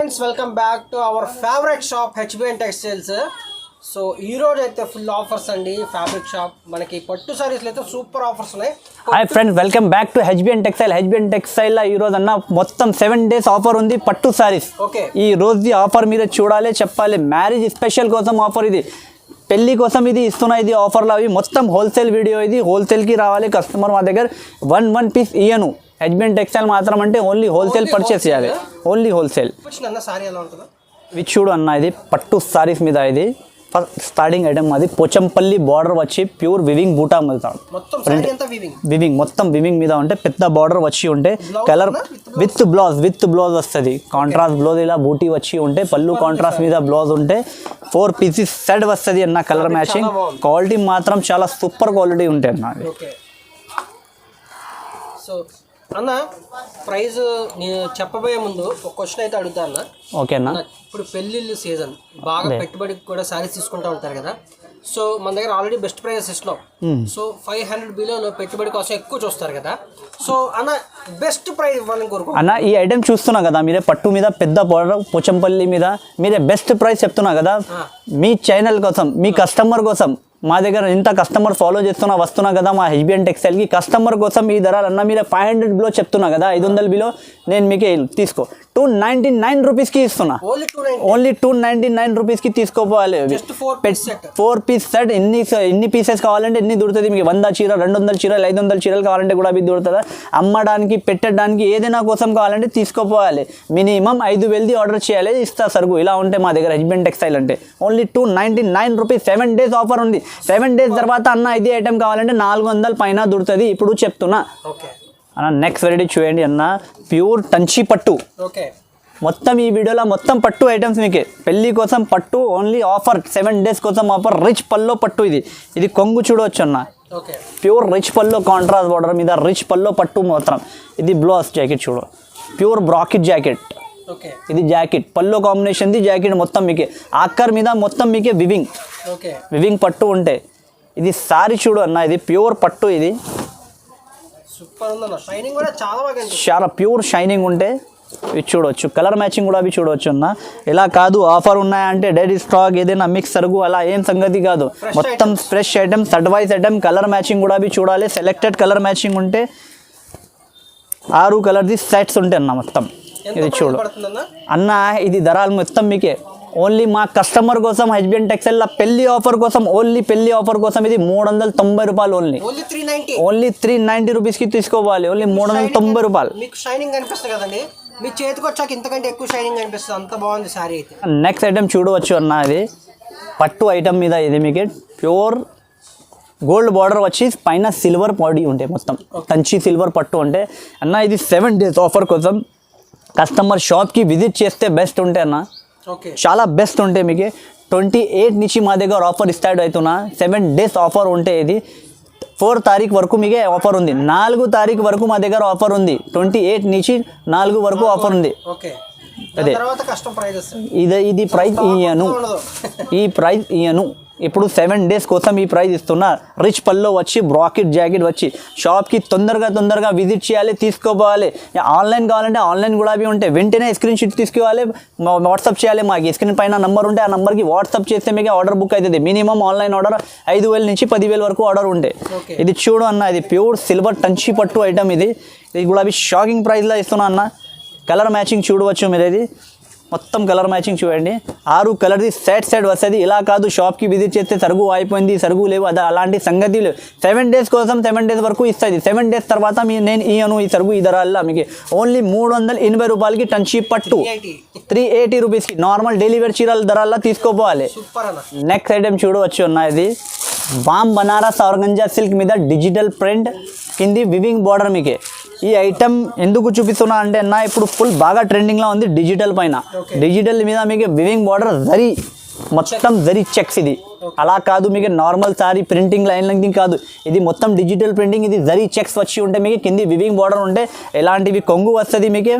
Friends welcome back to our favourite shop HBN textiles. So ఈ రోజు అయితే full offers అండి. ఫ్యాబ్రిక్ షాప్ మనకి పట్టు సారీస్లో అయితే సూపర్ ఆఫర్స్ ఉన్నాయి. Hi friends, welcome back to HBN textile. HBN textile ఈ రోజు అన్న మొత్తం 7 days ఆఫర్ ఉంది పట్టు సారీస్. ఓకే, ఈ రోజు ఆఫర్ మీరు చూడాలి, చెప్పాలి. మ్యారేజ్ స్పెషల్ కోసం ఆఫర్ ఇది, పెళ్లి కోసం ఇది ఇస్తున్నా. ఇది ఆఫర్లో అవి మొత్తం హోల్సేల్ వీడియో. ఇది హోల్సేల్కి రావాలి కస్టమర్ మా దగ్గర వన్ పీస్ ఇయ్యను. హెచ్బిఎన్ టెక్స్టైల్ మాత్రం అంటే ఓన్లీ హోల్సేల్ పర్చేస్ చేయాలి, ఓన్లీ హోల్సేల్. సారీ ఎలా ఉంటుందో ఇది చూడు అన్న, ఇది పట్టు సారీస్ మీద. ఇది ఫస్ట్ స్టార్టింగ్ ఐటమ్ అది పోచంపల్లి బార్డర్ వచ్చి ప్యూర్ వివింగ్ బూటా వెళ్తాం. వివింగ్ మొత్తం వివింగ్ మీద ఉంటే పెద్ద బార్డర్ వచ్చి ఉంటే కలర్ విత్ బ్లౌజ్ వస్తుంది. కాంట్రాస్ట్ బ్లౌజ్ ఇలా బూటీ వచ్చి ఉంటే పళ్ళు కాంట్రాస్ట్ మీద బ్లౌజ్ ఉంటే 4 pieces సెట్ వస్తుంది అన్న. కలర్ మ్యాచింగ్ క్వాలిటీ మాత్రం చాలా సూపర్ క్వాలిటీ ఉంటాయి అన్న. సో అన్న ప్రైస్ నేను చెప్పబోయే ముందు ఒక క్వశ్చన్ అయితే అడుగుతా అన్న. ఓకేనా, ఇప్పుడు పెళ్ళిళ్ళు సీజన్ బాగా పెట్టుబడికి కూడా సారీస్ తీసుకుంటూ ఉంటారు కదా. సో మన దగ్గర ఆల్రెడీ బెస్ట్ ప్రైజెస్ ఇస్తున్నాం. సో 500 బిలోలో పెట్టుబడి కోసం ఎక్కువ చూస్తారు కదా. సో అన్న బెస్ట్ ప్రైస్ ఇవ్వాలని కోరుకో అన్న. ఈ ఐటమ్ చూస్తున్నా కదా మీరే, పట్టు మీద పెద్ద బార్డర్ పోచంపల్లి మీద మీరే బెస్ట్ ప్రైస్ చెప్తున్నా కదా. మీ ఛానల్ కోసం, మీ కస్టమర్ కోసం మా దగ్గర ఇంత కస్టమర్ ఫాలో చేస్తున్నా వస్తున్నా కదా మా హెచ్బిఎన్ టెక్స్టైల్కి. కస్టమర్ కోసం ఈ ధరలన్నా మీరే 500 బిలో చెప్తున్నా కదా, 500 బిలో నేను మీకే తీసుకో 299 రూపీస్కి ఇస్తున్నా. ఓన్లీ 299 రూపీస్కి తీసుకోపోవాలి. 4 piece సెట్. ఎన్ని పీసెస్ కావాలంటే ఎన్ని దొరుకుతుంది మీకు. 100 చీర, 200 చీరలు, 500 చీరలు కావాలంటే కూడా అవి దొరుకుతుందా. అమ్మడానికి, పెట్టడానికి, ఏదైనా కోసం కావాలంటే తీసుకోపోవాలి. మినిమం 5,000 ఆర్డర్ చేయాలి, ఇస్తా సరుకు. ఇలా ఉంటే మా దగ్గర హెచ్బిఎన్ టెక్స్టైల్ అంటే ఓన్లీ 299 రూపీస్. 7 days ఆఫర్ ఉంది. 7 days తర్వాత అన్న ఇది ఐటమ్ కావాలంటే 400 పైన దొరుకుతుంది. ఇప్పుడు చెప్తున్నా అన్న. నెక్స్ట్ వెరైటీ చూడండి అన్న, ప్యూర్ టంచి పట్టు. మొత్తం ఈ వీడియోలో మొత్తం పట్టు ఐటమ్స్ మీకే. పెళ్లి కోసం పట్టు ఓన్లీ ఆఫర్. 7 days కోసం ఆఫర్. రిచ్ పల్లో పట్టు. ఇది కొంగు చూడవచ్చు అన్న. ప్యూర్ రిచ్ పల్లో కాంట్రాస్ట్ బార్డర్ మీద రిచ్ పల్లో పట్టు మాత్రం. ఇది బ్లౌజ్ జాకెట్ చూడు, ప్యూర్ బ్రాకెట్ జాకెట్. ఇది jacket pallu combination. The jacket మొత్తం మీకే. ఆక్కర్ మీద మొత్తం మీకే వివింగ్ పట్టు ఉంటే. ఇది సారీ చూడు అన్న, ఇది ప్యూర్ పట్టు. ఇది చాలా ప్యూర్ షైనింగ్ ఉంటే ఇవి చూడవచ్చు. కలర్ మ్యాచింగ్ కూడా అవి చూడవచ్చు అన్న. ఇలా కాదు ఆఫర్ ఉన్నాయంటే డైలీ స్టాక్ ఏదైనా మిక్స్ సరుకు అలా ఏం సంగతి కాదు. మొత్తం ఫ్రెష్ ఐటమ్, అడ్వైజ్ ఐటమ్. కలర్ మ్యాచింగ్ కూడా అవి చూడాలి. సెలెక్టెడ్ కలర్ మ్యాచింగ్ ఉంటే 6 కలర్ది సెట్స్ ఉంటాయి అన్న మొత్తం. ఇది చూడు అన్న, ఇది ధరలు మొత్తం మీకే. ఓన్లీ మా కస్టమర్ కోసం హెచ్బిఎన్ టెక్స్టైల్ పెళ్లి ఆఫర్ కోసం, ఓన్లీ పెళ్లి ఆఫర్ కోసం ఇది 390 రూపాయలు. ఓన్లీ 390 రూపీస్కి తీసుకోవాలి. ఓన్లీ 390 రూపాయలు. షైనింగ్ కనిపిస్తుంది కదండి, మీ చేతికి వచ్చాక ఇంతకంటే ఎక్కువ షైనింగ్ కనిపిస్తుంది. అంత బాగుంది సారీ అయితే. నెక్స్ట్ ఐటమ్ చూడవచ్చు అన్న, ఇది పట్టు ఐటమ్ మీద. ఇది మీకు ప్యూర్ గోల్డ్ బార్డర్ వచ్చి పైన సిల్వర్ బాడీ ఉంటాయి మొత్తం. కంచి సిల్వర్ పట్టు ఉంటే అన్న. ఇది 7 days ఆఫర్ కోసం కస్టమర్ షాప్కి విజిట్ చేస్తే బెస్ట్ ఉంటే అన్న, చాలా బెస్ట్ ఉంటే మీకు. 28 నుంచి మా దగ్గర ఆఫర్ స్టార్ట్ అవుతున్నా. 7 days ఆఫర్ ఉంటే ఇది 4 తారీఖు వరకు మీకే ఆఫర్ ఉంది. 4 తారీఖు వరకు మా దగ్గర ఆఫర్ ఉంది. 28 నుంచి 4 వరకు ఆఫర్ ఉంది. అదే ఇది ప్రైస్ ఇయ్యను, ఈ ప్రైస్ ఇయ్యను. ఇప్పుడు 7 days కోసం ఈ ప్రైస్ ఇస్తున్నా. రిచ్ పల్లో వచ్చి బ్రాకెట్ జాకెట్ వచ్చి షాప్కి తొందరగా విజిట్ చేయాలి, తీసుకోపోవాలి. ఆన్లైన్ కావాలంటే ఆన్లైన్ కూడా అవి ఉంటాయి. వెంటనే స్క్రీన్ షాట్ తీసుకోవాలి, వాట్సాప్ చేయాలి. మాకు స్క్రీన్ పైన నంబర్ ఉంటే ఆ నెంబర్కి వాట్సాప్ చేస్తే మీకు ఆర్డర్ బుక్ అవుతుంది. మినిమం ఆన్లైన్ ఆర్డర్ 5,000 నుంచి 10,000 వరకు ఆర్డర్ ఉంటే. ఇది చూడు అన్న, ఇది ప్యూర్ సిల్వర్ టంచి పట్టు ఐటమ్. ఇది కూడా అవి షాకింగ్ ప్రైస్లో ఇస్తున్నా అన్న. కలర్ మ్యాచింగ్ చూడవచ్చు మీరు. ఇది మొత్తం కలర్ మ్యాచింగ్ చూడండి. 6 కలర్ది సెట్ వస్తుంది. ఇలా కాదు షాప్కి విజిట్ చేస్తే సరుకు అయిపోయింది, సరుకు లేవు, అది అలాంటి సంగతి లేవు. 7 days కోసం 7 days వరకు ఇస్తుంది. 7 days తర్వాత నేను ఇయ్యను ఈ సరుకు. ఈ ధరల్లో మీకు ఓన్లీ 380 రూపాయలకి టంచి పట్టు. 380 రూపీస్కి నార్మల్ డెలివరీ చీరల ధరల్లో తీసుకోపోవాలి. నెక్స్ట్ ఐటమ్ చూడవచ్చు అన్న, ఇది బామ్ బనారస్ ఆర్గంజా సిల్క్ మీద డిజిటల్ ప్రింట్ కింది వివింగ్ బార్డర్ మీకే. ఈ ఐటమ్ ఎందుకు చూపిస్తున్నా అంటే అన్న, ఇప్పుడు ఫుల్ బాగా ట్రెండింగ్లో ఉంది డిజిటల్ పైన. డిజిటల్ మీద మీకు వివింగ్ బార్డర్ జరీ, మొత్తం జరీ చెక్స్. ఇది అలా కాదు మీకు నార్మల్ సారీ ప్రింటింగ్ లైన్ కాదు. ఇది మొత్తం డిజిటల్ ప్రింటింగ్. ఇది జరీ చెక్స్ వచ్చి ఉంటే మీకు కింది వివింగ్ బార్డర్ ఉంటే ఎలాంటివి కొంగు వస్తుంది మీకు.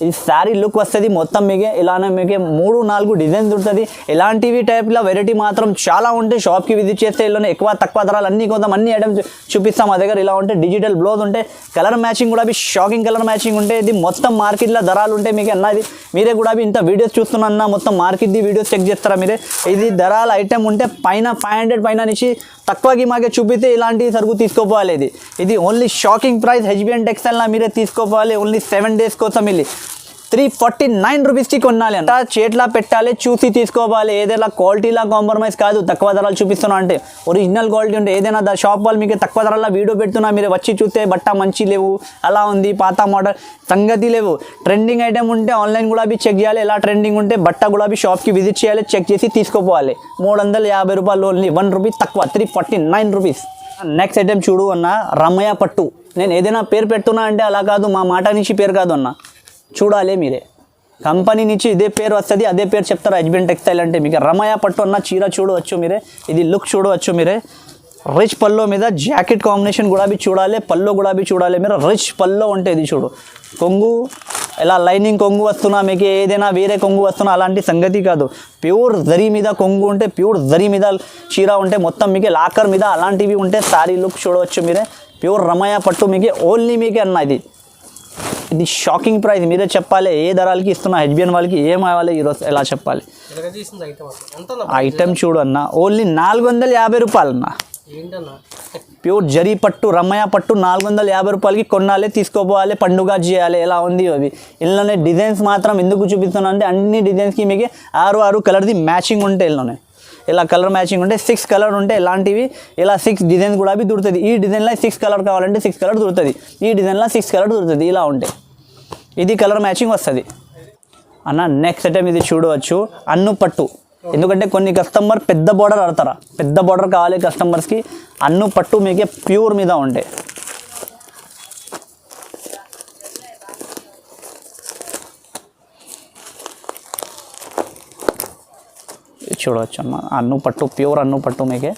ఇది శారీ లుక్ వస్తుంది మొత్తం మీకు ఇలానే మీకు 3-4 డిజైన్స్ దొరుకుతుంది. ఇలాంటివి టైప్లో వెరైటీ మాత్రం చాలా ఉంటాయి. షాప్కి విజిట్ చేస్తే ఇలానే ఎక్కువ తక్కువ ధరలు అన్ని కొంత అన్ని ఐటమ్స్ చూపిస్తాం మా దగ్గర. ఇలా ఉంటే డిజిటల్ బ్లౌజ్ ఉంటే కలర్ మ్యాచింగ్ కూడా షాకింగ్ కలర్ మ్యాచింగ్ ఉంటే ఇది మొత్తం మార్కెట్లో ధరలు ఉంటాయి మీకు అన్న. ఇది మీరే కూడా ఇంత వీడియోస్ చూస్తున్నా మొత్తం మార్కెట్ది వీడియోస్ చెక్ చేస్తారా మీరే. ఇది ధరల ఐటమ్ ఉంటే పైన 500 పైన నుంచి తక్కువకి మాకే చూపితే ఇలాంటి సరుకు తీసుకోపోవాలి. ఇది ఓన్లీ షాకింగ్ ప్రైస్ హెచ్బిఎన్ టెక్స్టైల్లా మీరే తీసుకోపోవాలి. ఓన్లీ 7 days కోసం వెళ్ళి 349 రూపీస్కి కొనాలి అంట. చేట్లా పెట్టాలి, చూసి తీసుకోవాలి. ఏదైనా క్వాలిటీలా కాంప్రమైజ్ కాదు. తక్కువ ధరలు చూపిస్తున్నా అంటే ఒరిజినల్ క్వాలిటీ ఉంటే ఏదైనా షాప్ వాళ్ళు మీకు తక్కువ ధరల్లో వీడియో పెడుతున్నా మీరు వచ్చి చూస్తే బట్ట మంచి లేవు, అలా ఉంది, పాత మోడల్ సంగతి లేవు. ట్రెండింగ్ ఐటమ్ ఉంటే ఆన్లైన్ కూడా చెక్ చేయాలి. ఎలా ట్రెండింగ్ ఉంటే బట్ట కూడా షాప్కి విజిట్ చేయాలి, చెక్ చేసి తీసుకోపోవాలి. 350 రూపాయలు ఓన్లీ 1 రూపీ తక్కువ 349 రూపీస్. నెక్స్ట్ ఐటమ్ చూడు అన్న, రమయ్య పట్టు. నేను ఏదైనా పేరు పెడుతున్నా అంటే అలా కాదు, మా మాట నుంచి పేరు కాదు అన్న, చూడాలి మీరే. కంపెనీ నుంచి ఇదే పేరు వస్తుంది, అదే పేరు చెప్తారు హెచ్బిఎన్ టెక్స్టైల్ అంటే. మీకు రమయ్య పట్టు అన్న చీర చూడవచ్చు మీరే. ఇది లుక్ చూడవచ్చు మీరే. రిచ్ పల్లో మీద జాకెట్ కాంబినేషన్ కూడా చూడాలి, పల్లో కూడా చూడాలి మీరు. రిచ్ పల్లో ఉంటే ఇది చూడు, కొంగు ఇలా లైనింగ్ కొంగు వస్తున్నా మీకు, ఏదైనా వేరే కొంగు వస్తున్నా అలాంటి సంగతి కాదు. ప్యూర్ జరీ మీద కొంగు ఉంటే, ప్యూర్ జరీ మీద చీర ఉంటే, మొత్తం మీకు లాకర్ మీద అలాంటివి ఉంటే సారీ లుక్ చూడవచ్చు మీరే. ప్యూర్ రమయ్య పట్టు మీకు ఓన్లీ మీకే అన్న. ఇది షాకింగ్ ప్రైస్ మీరే చెప్పాలి. ఏ ధరలకి ఇస్తున్నా హెచ్బిఎన్ వాళ్ళకి ఏం అవ్వాలి ఈరోజు ఎలా చెప్పాలి. ఐటమ్ చూడు అన్న, ఓన్లీ 450 రూపాయలు అన్న. ప్యూర్ జరీ పట్టు రమయ్య పట్టు 450 రూపాయలకి కొనాలి, తీసుకోపోవాలి, పండుగ చేయాలి. ఎలా ఉంది అవి. ఇళ్ళనే డిజైన్స్ మాత్రం ఎందుకు చూపిస్తున్నా అంటే అన్ని డిజైన్స్కి మీకు 6 కలర్ది మ్యాచింగ్ ఉంటే ఇళ్ళనే ఇలా కలర్ మ్యాచింగ్ ఉంటే 6 కలర్ ఉంటే ఇలాంటివి ఇలా 6 డిజైన్స్ కూడా దొరుకుతుంది. ఈ డిజైన్లో 6 కలర్ కావాలంటే 6 కలర్ దొరుకుతుంది, ఈ డిజైన్లో 6 కలర్ దొరుకుతుంది. ఇలా ఉంటే ఇది కలర్ మ్యాచింగ్ వస్తుంది అన్న. నెక్స్ట్ ఐటమ్ ఇది చూడవచ్చు, అన్ను పట్టు. ఎందుకంటే కొన్ని కస్టమర్ పెద్ద బార్డర్ ఆడతారా, పెద్ద బార్డర్ కావాలి కస్టమర్స్కి. అన్ను పట్టు మీకే ప్యూర్ మీద ఉంటే చూడవచ్చు అన్న. అన్ను పట్టు ప్యూర్ అన్ను పట్టు మీకే.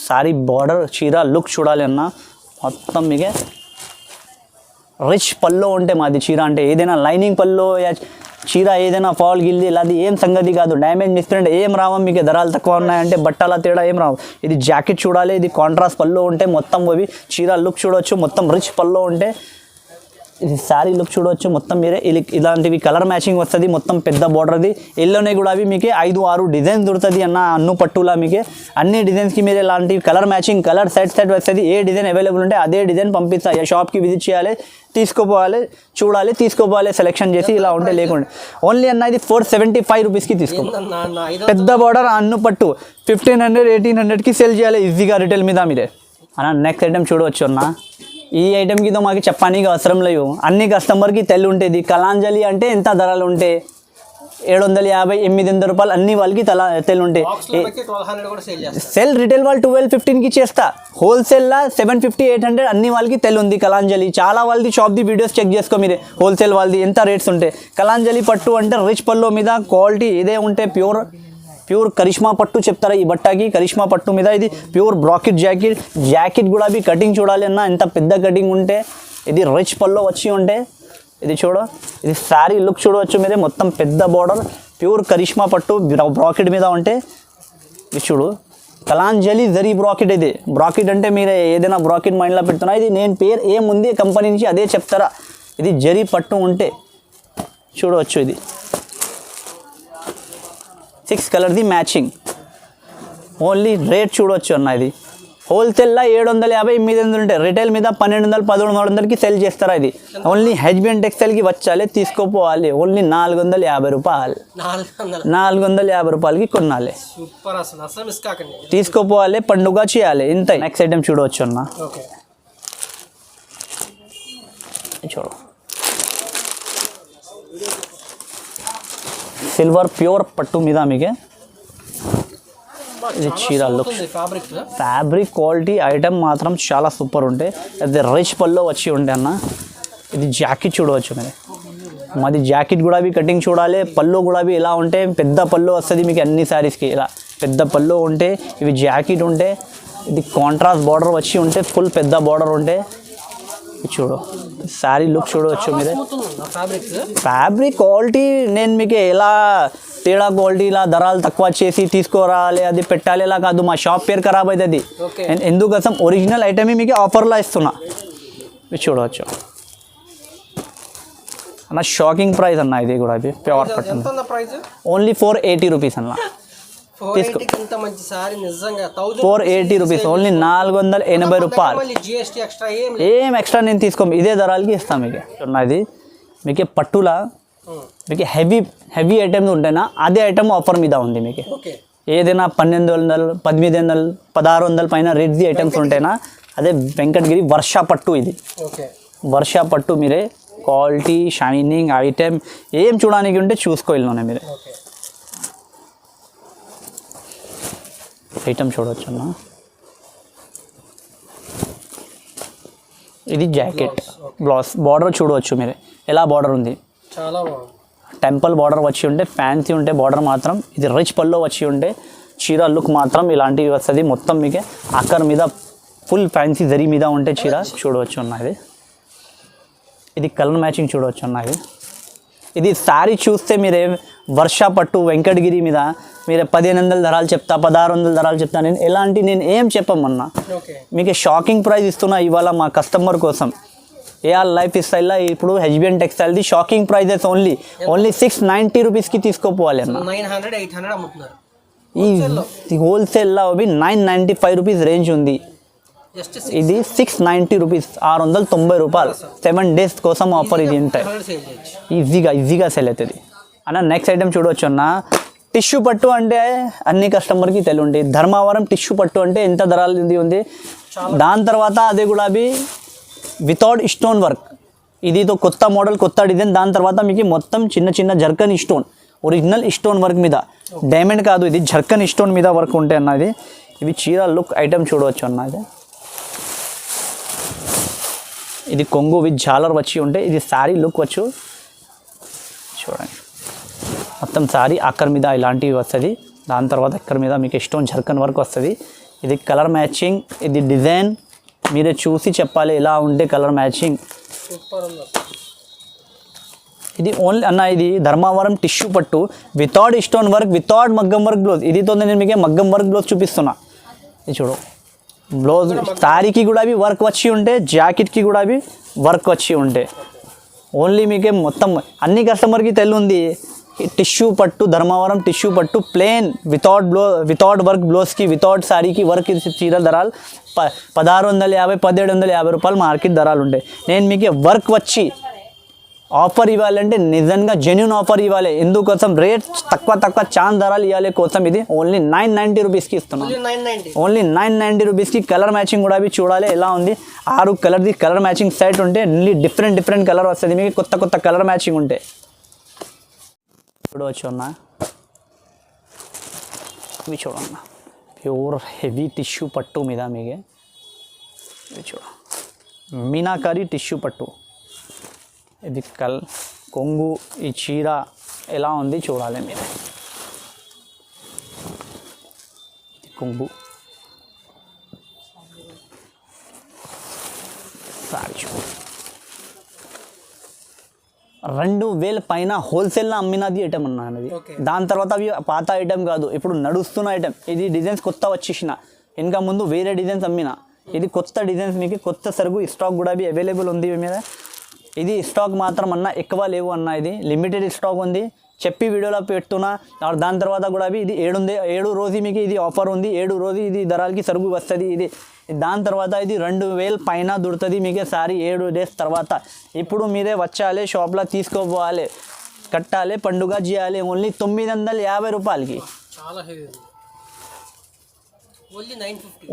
సారీ బార్డర్ చీర లుక్ చూడాలి అన్న, మొత్తం మీకే రిచ్ పల్లో ఉంటే మాది చీర అంటే. ఏదైనా లైనింగ్ పల్లో చీర ఏదైనా ఫాల్ గిల్ది ఇలాది ఏం సంగతి కాదు. డ్యామేజ్ మిస్ప్రింట్ ఏం రావు మీకు. ధరలు తక్కువ ఉన్నాయంటే బట్టల తేడా ఏం రావు. ఇది జాకెట్ చూడాలి, ఇది కాంట్రాస్ట్ పల్లో ఉంటే మొత్తం అవి చీర లుక్ చూడవచ్చు, మొత్తం రిచ్ పల్లో ఉంటే. ఇది శారీ లుక్ చూడవచ్చు మొత్తం మీరే. ఇలాంటివి కలర్ మ్యాచింగ్ వస్తుంది, మొత్తం పెద్ద బార్డర్ది. ఎల్లోనే కూడా అవి మీకు 5-6 డిజైన్స్ దొరుకుతుంది అన్న. అన్ను పట్టులా మీకు అన్ని డిజైన్స్కి మీరు ఇలాంటివి కలర్ మ్యాచింగ్ కలర్ సెట్ వస్తుంది. ఏ డిజైన్ అవైలబుల్ ఉంటే అదే డిజైన్ పంపిస్తాయి. షాప్కి విజిట్ చేయాలి, తీసుకోపోవాలి, చూడాలి, తీసుకోపోవాలి, సెలెక్షన్ చేసి. ఇలా ఉంటే లేకుండా ఓన్లీ అన్న ఇది 475 రూపీస్కి తీసుకోవాలి. పెద్ద బార్డర్ అన్ను పట్టు 1500-1800కి సేల్ చేయాలి ఈజీగా రిటైల్ మీద మీరే అన్న. నెక్స్ట్ ఐటమ్ చూడవచ్చు అన్న. ఈ ఐటమ్కి తో మాకు చెప్పడానికి అవసరం లేవు, అన్ని కస్టమర్కి తెల్లి ఉంటుంది. కలాంజలి అంటే ఎంత ధరలు ఉంటే 750-800 రూపాయలు అన్ని వాళ్ళకి తెల్లి ఉంటాయి. సెల్ రిటైల్ వాళ్ళు 12-15కి చేస్తా, హోల్సేల్లా 750-800 అన్ని వాళ్ళకి తెల్లి ఉంది. కలాంజలి చాలా వాళ్ళది షాప్ది వీడియోస్ చెక్ చేసుకో మీరే. హోల్సేల్ వాళ్ళది ఎంత రేట్స్ ఉంటాయి. కలాంజలి పట్టు అంటే రిచ్ పల్లో మీద క్వాలిటీ ఇదే ఉంటే ప్యూర్ కరిష్మా పట్టు చెప్తారా ఈ బట్టకి. కరిష్మా పట్టు మీద ఇది ప్యూర్ బ్రాకెట్ జాకెట్ కూడా కటింగ్ చూడాలి అన్న. ఎంత పెద్ద కటింగ్ ఉంటే ఇది రిచ్ పల్లో వచ్చి ఉంటే ఇది చూడు. ఇది శారీ లుక్ చూడవచ్చు మీరే, మొత్తం పెద్ద బార్డర్ ప్యూర్ కరిష్మా పట్టు బ్రాకెట్ మీద ఉంటే ఇది చూడు. కలాంజలి జరీ బ్రాకెట్. ఇది బ్రాకెట్ అంటే మీరు ఏదైనా బ్రాకెట్ మైండ్లో పెడుతున్నా, ఇది నేను పేరు ఏముంది కంపెనీ నుంచి అదే చెప్తారా. ఇది జరీ పట్టు ఉంటే చూడవచ్చు. ఇది 6 కలర్ది మ్యాచింగ్. ఓన్లీ రేట్ చూడవచ్చు అన్న. ఇది హోల్సేల్లో 750-800 ఉంటాయి, రిటైల్ మీద 1200-1300కి సెల్ చేస్తారా. ఇది ఓన్లీ హెచ్బిఎన్ టెక్స్టైల్కి వచ్చాలి, తీసుకోపోవాలి. ఓన్లీ 450 రూపాయలు, 450 రూపాయలకి కొనాలి, తీసుకోపోవాలి, పండుగ చేయాలి. ఇంత. నెక్స్ట్ ఐటమ్ చూడవచ్చు అన్న. చూడు, సిల్వర్ ప్యూర్ పట్టు మీద మీకే ఇది చీర లుక్. ఫ్యాబ్రిక్ క్వాలిటీ ఐటమ్ మాత్రం చాలా సూపర్ ఉంటాయి. అది రిచ్ పల్లో వచ్చి ఉంటే అన్న. ఇది జాకెట్ చూడవచ్చు మీరు. మాది జాకెట్ కూడా కటింగ్ చూడాలి, పళ్ళు కూడా ఇలా ఉంటే పెద్ద పళ్ళు వస్తుంది మీకు అన్ని శారీస్కి. ఇలా పెద్ద పళ్ళు ఉంటే ఇవి జాకెట్ ఉంటే ఇది కాంట్రాస్ట్ బార్డర్ వచ్చి ఉంటే ఫుల్ పెద్ద బార్డర్ ఉంటే చూడు. శారీ లుక్ చూడవచ్చు మీరే. ఫ్యాబ్రిక్స్ ఫ్యాబ్రిక్ క్వాలిటీ నేను మీకు ఎలా తేడా క్వాలిటీ ఇలా ధరలు తక్కువ చేసి తీసుకురావాలి అది పెట్టాలి ఇలా కాదు, మా షాప్ పేరు ఖరాబ్ అవుతుంది. ఓకే. నేను ఎందుకోసం ఒరిజినల్ ఐటమ్ మీకు ఆఫర్లో ఇస్తున్నా. ఇది చూడవచ్చు అన్న, షాకింగ్ ప్రైస్ అన్న ఇది కూడా. ఇది ప్యూర్ పట్టు ఎంత ఉంది ప్రైస్? ఓన్లీ 480 రూపీస్ అన్న. 480 ఇంత మంచి సారీ నిజంగా 480 రూపీస్ ఓన్లీ 480 రూపాయలు. మళ్ళీ జిఎస్టీ ఎక్స్ట్రా ఏం ఎక్స్ట్రా నేను తీసుకోము, ఇదే ధరలకి ఇస్తాను మీకు. ఉన్నది మీకు పట్టులా మీకు హెవీ ఐటమ్స్ ఉంటాయినా అదే ఐటమ్ ఆఫర్ మీద ఉంది మీకు. ఓకే. ఏదైనా 1200 1800 1600 పైన రేట్ది ఐటమ్స్ ఉంటాయినా అదే వెంకటగిరి వర్ష పట్టు. ఇది ఓకే వర్ష పట్టు. మీరే క్వాలిటీ షైనింగ్ ఐటమ్ ఏం చూడడానికి ఉంటే చూసుకోవాలి మీరే. ఓకే. ఐటమ్ చూడవచ్చు అన్న. ఇది జాకెట్ బ్లౌజ్ బార్డర్ చూడవచ్చు మీరే ఎలా బార్డర్ ఉంది. చాలా బాగుంది. టెంపుల్ బార్డర్ వచ్చి ఉంటే ఫ్యాన్సీ ఉంటే బార్డర్ మాత్రం ఇది రిచ్ పల్లో వచ్చి ఉంటే చీర లుక్ మాత్రం ఇలాంటివి వస్తుంది. మొత్తం మీకే ఆకర్ మీద ఫుల్ ఫ్యాన్సీ జరీ మీద ఉంటే చీర చూడవచ్చు అన్నది. ఇది కలర్ మ్యాచింగ్ చూడవచ్చు అన్నది. ఇది శారీ చూస్తే మీరే వర్ష పట్టు వెంకటగిరి మీద మీరే 1500 ధరలు చెప్తా 1600 ధరలు చెప్తా. నేను ఏం చెప్పమన్నా ఓకే. మీకు షాకింగ్ ప్రైస్ ఇస్తున్నా ఇవాళ మా కస్టమర్ కోసం. ఏఆర్ లైఫ్ స్టైల్లో ఇప్పుడు హెచ్బిఎన్ టెక్స్టైల్ది షాకింగ్ ప్రైజెస్ ఓన్లీ 690 రూపీస్కి తీసుకోపోవాలి అన్న. 900 800 అమ్ముతున్నారు. ఈ హోల్సేల్లో అవి 995 రూపీస్ రేంజ్ ఉంది. జస్ట్ ఇది 690 రూపీస్ 690 రూపాయలు 7 days కోసం ఆఫర్. ఇది ఎంత సేల్ చేయొచ్చు. ఈజీగా సెల్ అవుతుంది అన్న. నెక్స్ట్ ఐటమ్ చూడవచ్చు అన్న. టిష్యూ పట్టు అంటే అన్ని కస్టమర్కి తెలియండి. ధర్మవరం టిష్యూ పట్టు అంటే ఎంత ధరలు ఉంది. దాని తర్వాత అదే కూడా అవి వితౌట్ స్టోన్ వర్క్. ఇది కొత్త మోడల్ కొత్త డిజైన్. దాని తర్వాత మీకు మొత్తం చిన్న zircon stone original stone work మీద డైమండ్ కాదు ఇది జర్కన్ స్టోన్ మీద వర్క్ ఉంటాయి అన్నది. ఇవి చీర లుక్ ఐటమ్ చూడవచ్చు అన్నది. ఇది కొంగు విత్ జాలర్ వచ్చి ఉంటే ఇది శారీ లుక్ వచ్చు చూడండి. మొత్తం శారీ అక్కర్ మీద ఇలాంటివి వస్తుంది. దాని తర్వాత అక్కర్ మీద మీకు స్టోన్ జర్కన్ వర్క్ వస్తుంది. ఇది కలర్ మ్యాచింగ్. ఇది డిజైన్ మీరే చూసి చెప్పాలి ఎలా ఉంటే కలర్ మ్యాచింగ్. సూపర్ ఉంది. ఇది ఓన్లీ అన్న ఇది ధర్మవరం టిష్యూ పట్టు వితౌట్ స్టోన్ వర్క్ వితౌట్ మగ్గం వర్క్ బ్లౌజ్. ఇదితో నేను మీకు మగ్గం వర్క్ బ్లౌజ్ చూపిస్తున్నా. ఇది చూడు బ్లౌజ్ శారీకి కూడా అవి వర్క్ వచ్చి ఉంటే జాకెట్కి కూడా అవి వర్క్ వచ్చి ఉంటే ఓన్లీ మీకే మొత్తం అన్ని కస్టమర్కి తెలియంది. టిష్యూ పట్టు ధర్మవరం టిష్యూ పట్టు ప్లేన్ వితౌట్ వర్క్ బ్లౌజ్కి వితౌట్ శారీకి వర్క్ చీర ధరలు 1650 1750 రూపాయలు మార్కెట్ ధరలు ఉంటాయి. నేను మీకు వర్క్ వచ్చి ఆఫర్ ఇవ్వాలంటే నిజంగా జెన్యున్ ఆఫర్ ఇవ్వాలి. ఎందుకోసం రేట్ తక్కువ చాన్ ధరలు ఇవ్వాలి కోసం ఇది ఓన్లీ 990 రూపీస్కి ఇస్తున్నాను. 990 ఓన్లీ 990 రూపీస్కి. కలర్ మ్యాచింగ్ కూడా అవి చూడాలి ఎలా ఉంది. 6 కలర్ది కలర్ మ్యాచింగ్ సెట్ ఉంటే డిఫరెంట్ కలర్ వస్తుంది మీకు. కొత్త కలర్ మ్యాచింగ్ ఉంటే చూడవచ్చు అన్న. ఇవి చూడన్న ప్యూర్ హెవీ టిష్యూ పట్టు మీద మీకే ఇవి చూడ మీనాకారి టిష్యూ పట్టు. ఇది కొంగు ఈ చీర ఎలా ఉంది చూడాలి మీరు. కొంగు సారీ 2000 పైన హోల్సేల్లో అమ్మినది ఐటమ్ అన్నది. దాని తర్వాత అవి పాత ఐటమ్ కాదు ఇప్పుడు నడుస్తున్న ఐటమ్. ఇది డిజైన్స్ కొత్త వచ్చేసిన ఇంకా ముందు వేరే డిజైన్స్ అమ్మిన. ఇది కొత్త డిజైన్స్ మీకు కొత్త సరుకు స్టాక్ కూడా అవి అవైలబుల్ ఉంది మీద. ఇది స్టాక్ మాత్రం అన్న ఎక్కువ లేవు అన్న. ఇది లిమిటెడ్ స్టాక్ ఉంది చెప్పి వీడియోలో పెడుతున్నా. దాని తర్వాత కూడా అవి ఇది 7 రోజు మీకు ఇది ఆఫర్ ఉంది. 7 రోజు ఇది ధరలకి సరుకు వస్తుంది. ఇది దాని తర్వాత ఇది 2000 పైన దొరుకుతుంది మీకు సారీ 7 days తర్వాత. ఇప్పుడు మీరే వచ్చాలి షాప్లో తీసుకోపోవాలి కట్టాలి పండుగ చేయాలి. ఓన్లీ 950 రూపాయలకి. చాలా హెవీ.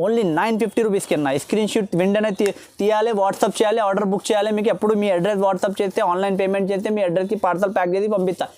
ఓన్లీ 950 రూపీస్కి అన్న. స్క్రీన్ షాట్ వెంటనే తీయాలి వాట్సాప్ చేయాలి ఆర్డర్ బుక్ చేయాలి. మీకు ఎప్పుడు మీ అడ్రస్ వాట్సాప్ చేస్తే ఆన్లైన్ పేమెంట్ చేస్తే మీ అడ్రస్కి పార్సల్ ప్యాక్ చేసి పంపిస్తా.